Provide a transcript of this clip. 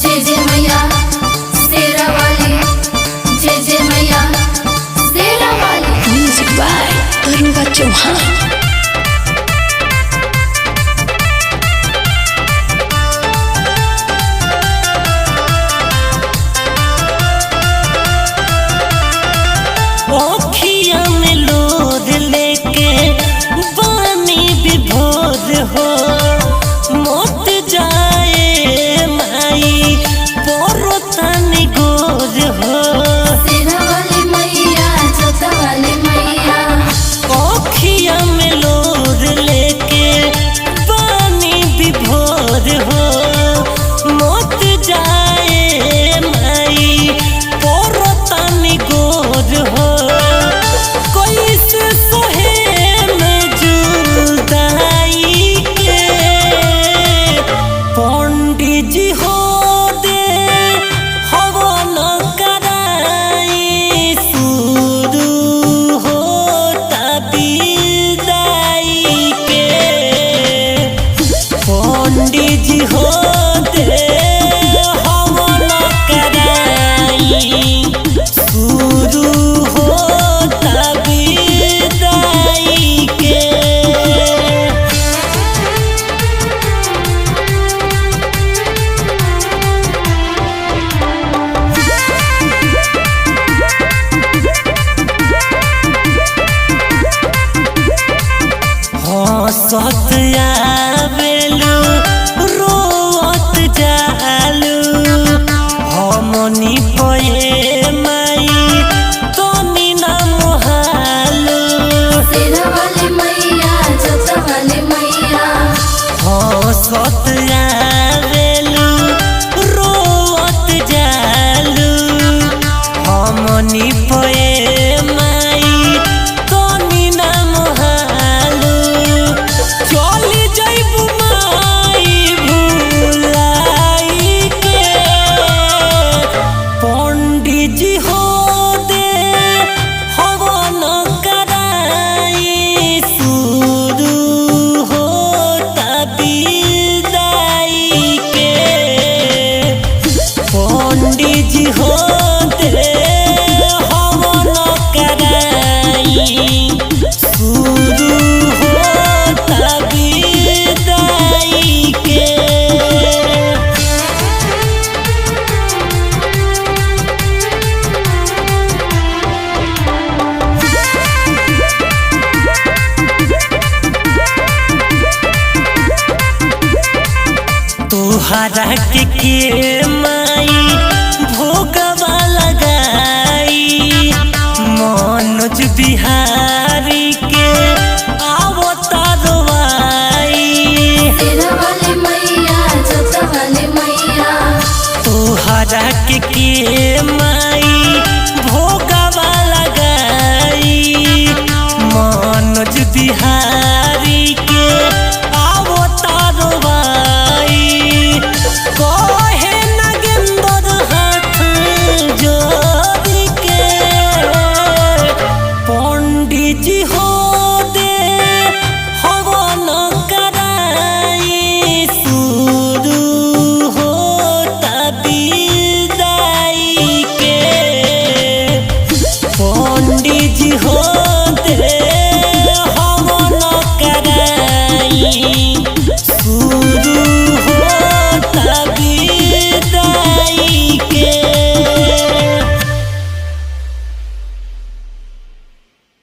जय जय मैया शेरा वाली, जय जय मैया Sherawali. Music by Aruna Chauhan. ओखिया में लोर लेके बानी विभोर हो, मोत जाए माई पोरो तनी गोर हो। शेरा वाली मैया जोता वाली मैया। ओखिया में लोर लेके बानी विभोर हो, मोत जाए माई पोरो तनी गोर हो। जी हो दे हवन कराई शुरू हो तबीदाई के। पंडित जी हो दे हवन कराई शुरू हो तबीदाई के। हंसत आवेलू रोवत जालू, हमनी पे माई तनी ना मोहालू। शेरा वाली मैया जोता वाली मैया। हंसत आवेलू रोवत जालू, हमनी पे जी हो दे हवन कराई शुरू हो तबीदाई के। पंडित जी हो दे हवन कराई शुरू हो तबीदाई के। तोहरा के माई भोगवा लगाई मनोज बिहार